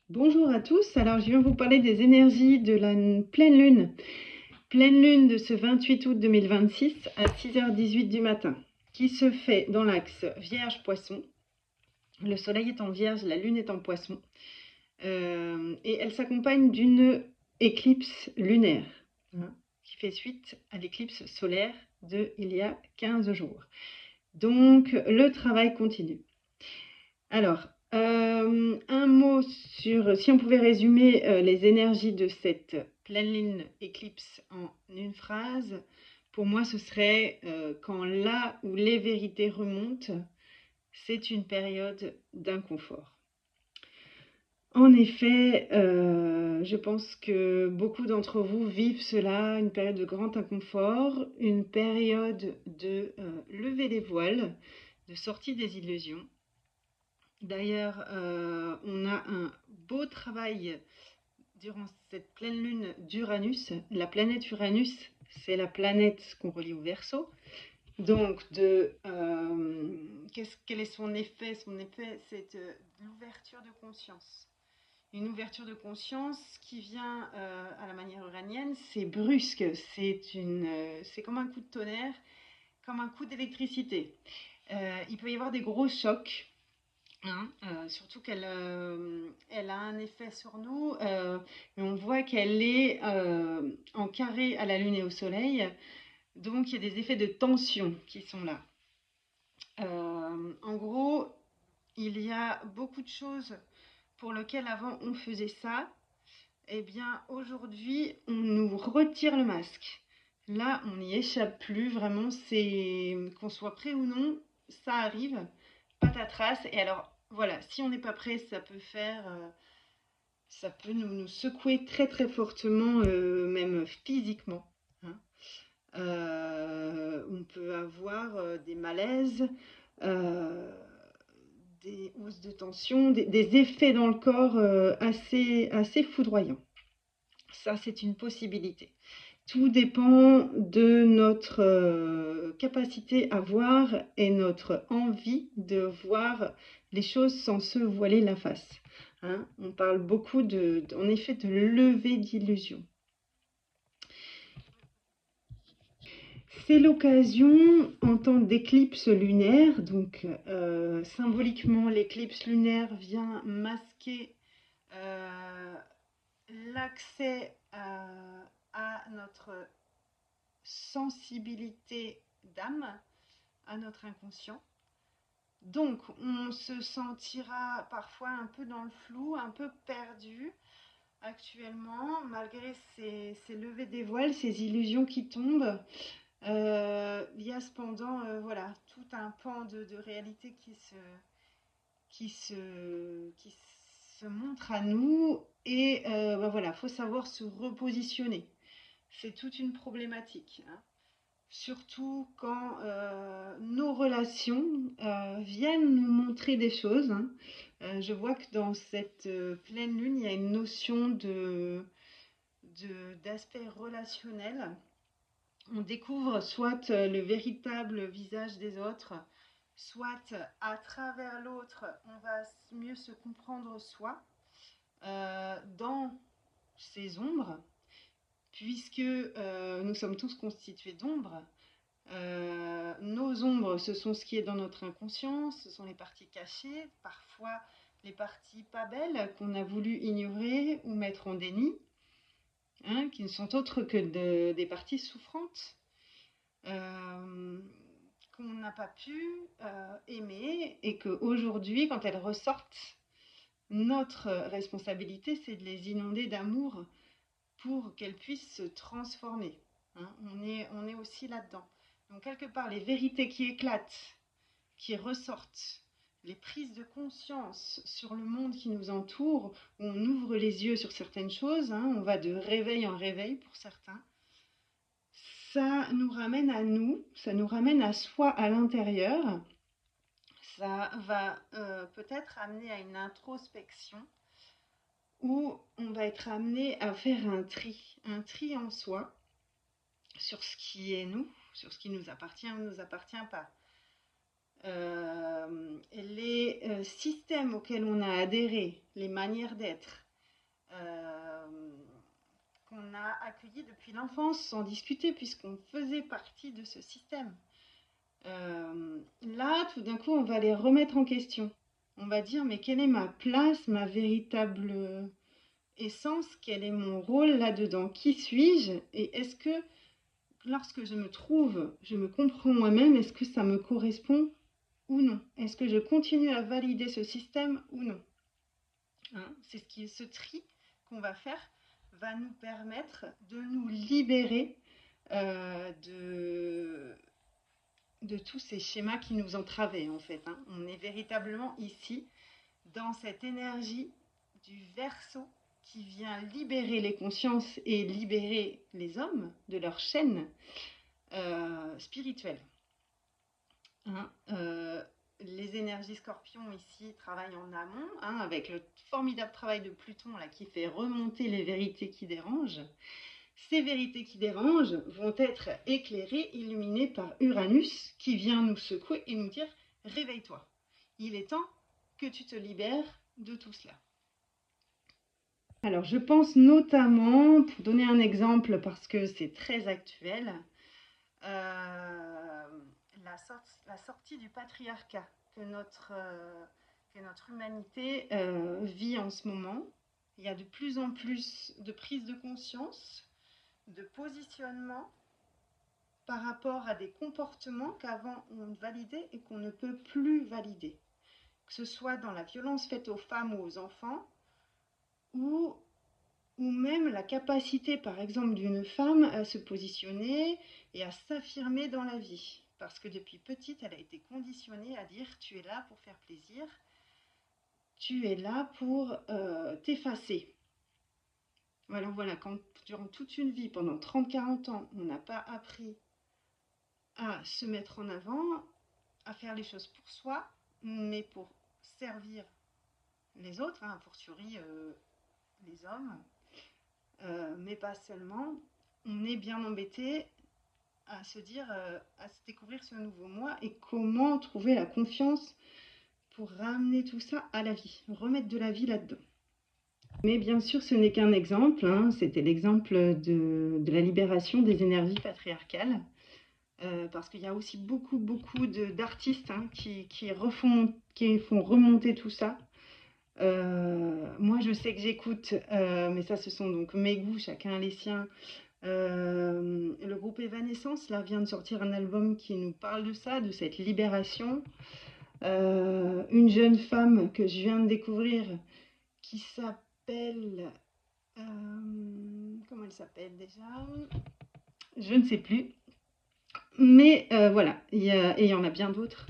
Bonjour à tous, alors je viens vous parler des énergies de la pleine lune. Pleine lune de ce 28 août 2026 à 6h18 du matin, qui se fait dans l'axe Vierge-Poisson. Le soleil est en Vierge, la lune est en Poisson. Et elle s'accompagne d'une éclipse lunaire, qui fait suite à l'éclipse solaire il y a 15 jours. Donc le travail continue. Alors, un mot sur, si on pouvait résumer les énergies de cette pleine lune éclipse en une phrase, pour moi ce serait quand là où les vérités remontent, c'est une période d'inconfort. En effet, je pense que beaucoup d'entre vous vivent cela, une période de grand inconfort, une période de lever les voiles, de sortie des illusions. D'ailleurs, on a un beau travail durant cette pleine lune d'Uranus. La planète Uranus, c'est la planète qu'on relie au Verseau. Donc, quel est son effet? Son effet, c'est l'ouverture de conscience. Une ouverture de conscience qui vient à la manière uranienne, c'est brusque, c'est comme un coup de tonnerre, comme un coup d'électricité. Il peut y avoir des gros chocs. Surtout qu'elle elle a un effet sur nous, mais on voit qu'elle est en carré à la Lune et au Soleil, donc il y a des effets de tension qui sont là. En gros, il y a beaucoup de choses pour lesquelles avant on faisait ça. Eh bien, aujourd'hui, on nous retire le masque. Là, on n'y échappe plus, vraiment, c'est qu'on soit prêt ou non, ça arrive, patatras. Et alors, voilà, si on n'est pas prêt, ça peut nous secouer très très fortement, même physiquement, hein. On peut avoir des malaises, euh, des hausses de tension, des effets dans le corps assez foudroyants. Ça, c'est une possibilité. Tout dépend de notre capacité à voir et notre envie de voir les choses sans se voiler la face. On parle beaucoup en effet de lever d'illusions. C'est l'occasion en temps d'éclipse lunaire, donc symboliquement l'éclipse lunaire vient masquer l'accès à notre sensibilité d'âme, à notre inconscient. Donc, on se sentira parfois un peu dans le flou, un peu perdu actuellement, malgré ces levées des voiles, ces illusions qui tombent. Il y a cependant voilà, tout un pan de réalité qui se montre à nous et voilà, faut savoir se repositionner. C'est toute une problématique, hein. Surtout quand nos relations viennent nous montrer des choses, hein. Je vois que dans cette pleine lune, il y a une notion d'aspect relationnel. On découvre soit le véritable visage des autres, soit à travers l'autre, on va mieux se comprendre soi dans ses ombres, puisque nous sommes tous constitués d'ombres. Nos ombres, ce sont ce qui est dans notre inconscient, ce sont les parties cachées, parfois les parties pas belles qu'on a voulu ignorer ou mettre en déni, hein, qui ne sont autres que des parties souffrantes qu'on n'a pas pu aimer et qu'aujourd'hui, quand elles ressortent, notre responsabilité, c'est de les inonder d'amour pour qu'elles puissent se transformer, hein. On est aussi là-dedans. Donc quelque part, les vérités qui éclatent, qui ressortent, les prises de conscience sur le monde qui nous entoure, où on ouvre les yeux sur certaines choses, hein, on va de réveil en réveil pour certains, ça nous ramène à nous, ça nous ramène à soi à l'intérieur, ça va peut-être amener à une introspection où on va être amené à faire un tri en soi sur ce qui est nous, sur ce qui nous appartient ou ne nous appartient pas. les systèmes auxquels on a adhéré, les manières d'être, qu'on a accueillis depuis l'enfance sans discuter puisqu'on faisait partie de ce système. Là, tout d'un coup, on va les remettre en question. On va dire, mais quelle est ma place, ma véritable essence, quel est mon rôle là-dedans? Qui suis-je? Et est-ce que lorsque je me trouve, je me comprends moi-même, est-ce que ça me correspond ou non? Est-ce que je continue à valider ce système ou non? C'est ce tri qu'on va faire va nous permettre de nous libérer de tous ces schémas qui nous entravaient en fait. On est véritablement ici dans cette énergie du Verseau qui vient libérer les consciences et libérer les hommes de leur chaîne spirituelle. Les énergies scorpions ici travaillent en amont, avec le formidable travail de Pluton là, qui fait remonter les vérités qui dérangent. Ces vérités qui dérangent vont être éclairées, illuminées par Uranus qui vient nous secouer et nous dire « Réveille-toi, il est temps que tu te libères de tout cela ». Alors je pense notamment, pour donner un exemple parce que c'est très actuel, la sortie du patriarcat que notre humanité vit en ce moment. Il y a de plus en plus de prise de conscience, de positionnement par rapport à des comportements qu'avant on validait et qu'on ne peut plus valider. Que ce soit dans la violence faite aux femmes ou aux enfants, ou même la capacité, par exemple, d'une femme à se positionner et à s'affirmer dans la vie. Parce que depuis petite, elle a été conditionnée à dire « tu es là pour faire plaisir, tu es là pour t'effacer ». Alors voilà, quand durant toute une vie, pendant 30-40 ans, on n'a pas appris à se mettre en avant, à faire les choses pour soi, mais pour servir les autres, a fortiori les hommes, mais pas seulement, on est bien embêté à se dire, à se découvrir ce nouveau moi et comment trouver la confiance pour ramener tout ça à la vie, remettre de la vie là-dedans. Mais bien sûr, ce n'est qu'un exemple, c'était l'exemple de la libération des énergies patriarcales, parce qu'il y a aussi beaucoup d'artistes qui font remonter tout ça. Moi, je sais que j'écoute, mais ça, ce sont donc mes goûts, chacun les siens. Le groupe Evanescence là vient de sortir un album qui nous parle de ça, de cette libération. Une jeune femme que je viens de découvrir qui s'appelle comment elle s'appelle déjà, je ne sais plus, mais voilà, et il y en a bien d'autres.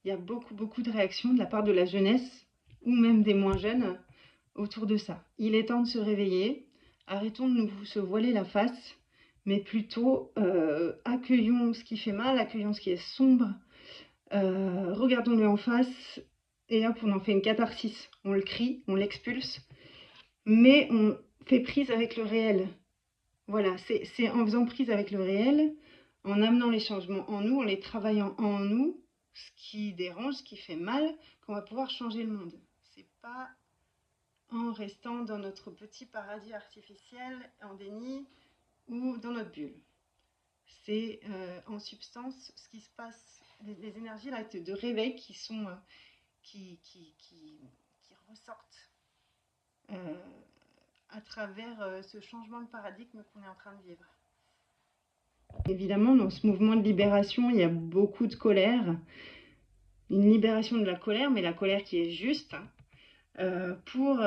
Il y a beaucoup de réactions de la part de la jeunesse ou même des moins jeunes autour de ça. Il est temps de se réveiller, arrêtons de nous se voiler la face, mais plutôt accueillons ce qui fait mal, accueillons ce qui est sombre, regardons-le en face, et hop, on en fait une catharsis. On le crie, on l'expulse, mais on fait prise avec le réel. Voilà, c'est en faisant prise avec le réel, en amenant les changements en nous, en les travaillant en nous, ce qui dérange, ce qui fait mal, qu'on va pouvoir changer le monde. C'est pas en restant dans notre petit paradis artificiel, en déni, ou dans notre bulle. C'est en substance ce qui se passe, les énergies là, de réveil qui sont qui ressortent à travers ce changement de paradigme qu'on est en train de vivre. Évidemment, dans ce mouvement de libération, il y a beaucoup de colère, une libération de la colère, mais la colère qui est juste, pour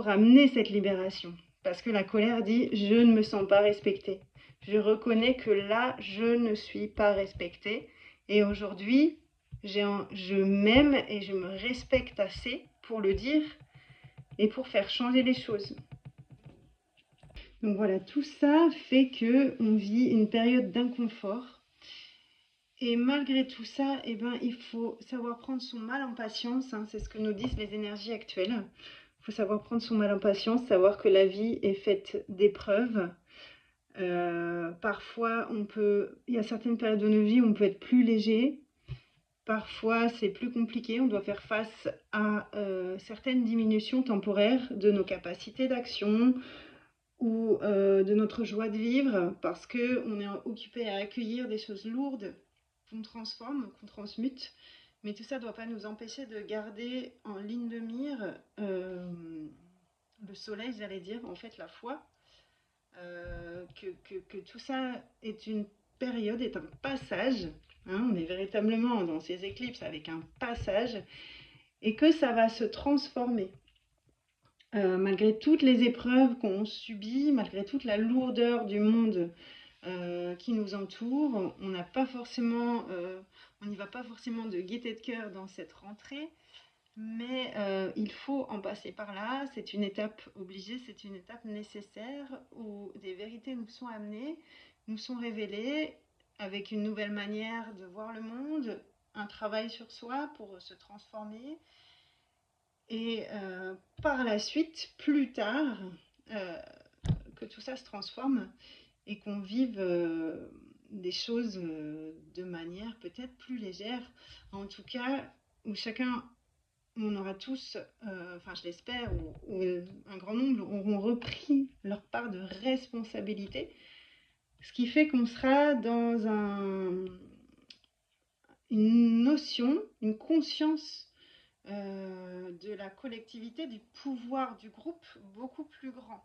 amener cette libération. Parce que la colère dit « je ne me sens pas respectée ». Je reconnais que là, je ne suis pas respectée. Et aujourd'hui, je m'aime et je me respecte assez pour le dire et pour faire changer les choses. Donc voilà, tout ça fait qu'on vit une période d'inconfort. Et malgré tout ça, il faut savoir prendre son mal en patience. C'est ce que nous disent les énergies actuelles. Il faut savoir prendre son mal en patience, savoir que la vie est faite d'épreuves. Parfois, il y a certaines périodes de nos vies où on peut être plus léger. parfois c'est plus compliqué, on doit faire face à certaines diminutions temporaires de nos capacités d'action ou de notre joie de vivre parce qu'on est occupé à accueillir des choses lourdes qu'on transforme, qu'on transmute. Mais tout ça ne doit pas nous empêcher de garder en ligne de mire le soleil, j'allais dire, en fait la foi, que tout ça est une période, est un passage. Hein, on est véritablement dans ces éclipses avec un passage et que ça va se transformer. Malgré toutes les épreuves qu'on subit, malgré toute la lourdeur du monde qui nous entoure, on n'a pas forcément, on n'y va pas forcément de gaieté de cœur dans cette rentrée, mais il faut en passer par là. C'est une étape obligée, c'est une étape nécessaire où des vérités nous sont amenées, nous sont révélées avec une nouvelle manière de voir le monde, un travail sur soi pour se transformer. Et par la suite, plus tard, que tout ça se transforme et qu'on vive des choses de manière peut-être plus légère, en tout cas où chacun, on aura tous, enfin je l'espère, ou un grand nombre auront repris leur part de responsabilité, ce qui fait qu'on sera dans une notion, une conscience de la collectivité, du pouvoir du groupe beaucoup plus grand.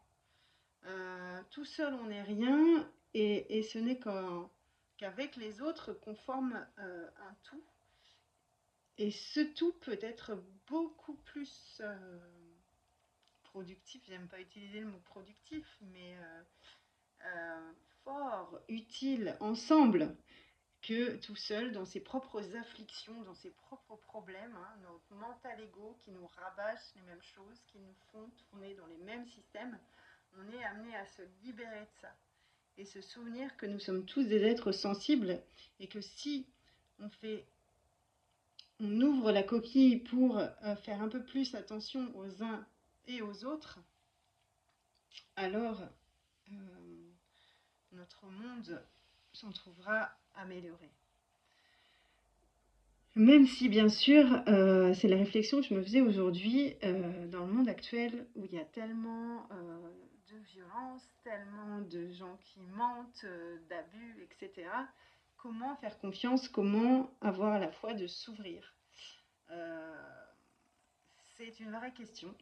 Tout seul, on n'est rien, et ce n'est qu'avec les autres qu'on forme un tout. Et ce tout peut être beaucoup plus productif, j'aime pas utiliser le mot productif, mais fort, utile, ensemble, que tout seul, dans ses propres afflictions, dans ses propres problèmes, hein, notre mental ego qui nous rabâche les mêmes choses, qui nous font tourner dans les mêmes systèmes. On est amené à se libérer de ça et se souvenir que nous sommes tous des êtres sensibles et que si on ouvre la coquille pour faire un peu plus attention aux uns et aux autres, alors notre monde s'en trouvera amélioré. Même si, bien sûr, c'est la réflexion que je me faisais aujourd'hui dans le monde actuel où il y a tellement de violence, tellement de gens qui mentent, d'abus, etc. Comment faire confiance, comment avoir la foi de s'ouvrir c'est une vraie question.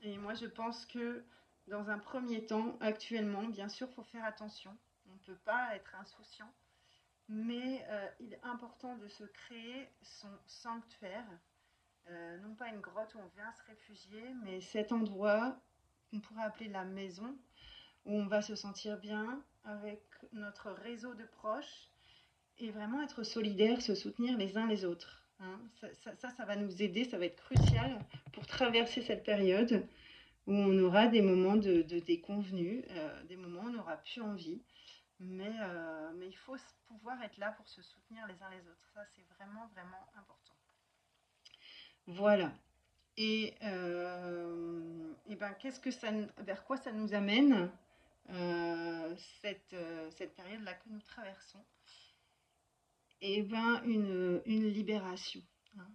Et moi, je pense que dans un premier temps, actuellement, bien sûr, il faut faire attention. On ne peut pas être insouciant. Mais il est important de se créer son sanctuaire, non pas une grotte où on vient se réfugier, mais cet endroit qu'on pourrait appeler la maison, où on va se sentir bien avec notre réseau de proches et vraiment être solidaires, se soutenir les uns les autres. Hein. Ça va nous aider, ça va être crucial pour traverser cette période où on aura des moments de déconvenus, des moments où on n'aura plus envie. Mais il faut pouvoir être là pour se soutenir les uns les autres. Ça, c'est vraiment, vraiment important. Voilà. Et ben, vers quoi ça nous amène cette période-là que nous traversons? Et ben, une libération. Hein.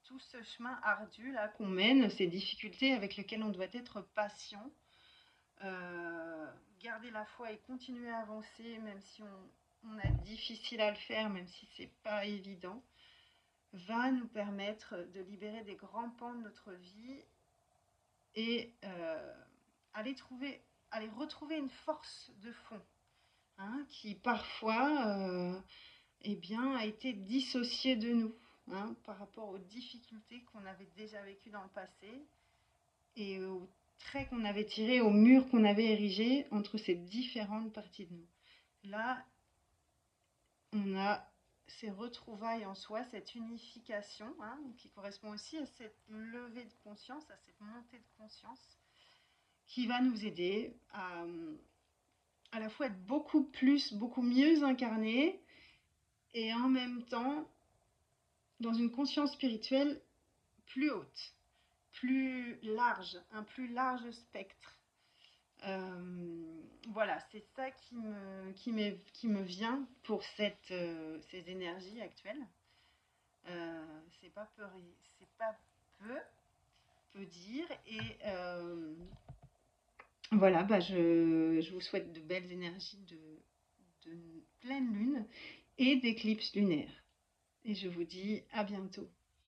Tout ce chemin ardu là qu'on mène, ces difficultés avec lesquelles on doit être patient, garder la foi et continuer à avancer, même si on a difficile à le faire, même si c'est pas évident, va nous permettre de libérer des grands pans de notre vie et aller retrouver une force de fond, hein, qui parfois eh bien, a été dissociée de nous, hein, par rapport aux difficultés qu'on avait déjà vécues dans le passé et aux traits qu'on avait tirés, aux murs qu'on avait érigés entre ces différentes parties de nous. Là, on a ces retrouvailles en soi, cette unification, hein, qui correspond aussi à cette levée de conscience, à cette montée de conscience, qui va nous aider à la fois être beaucoup mieux incarnés, et en même temps dans une conscience spirituelle plus haute, plus large, un plus large spectre. Voilà, c'est ça qui me vient pour ces énergies actuelles. C'est pas peu, c'est pas peu dire. Et voilà, bah je vous souhaite de belles énergies de pleine lune et d'éclipse lunaire. Et je vous dis à bientôt.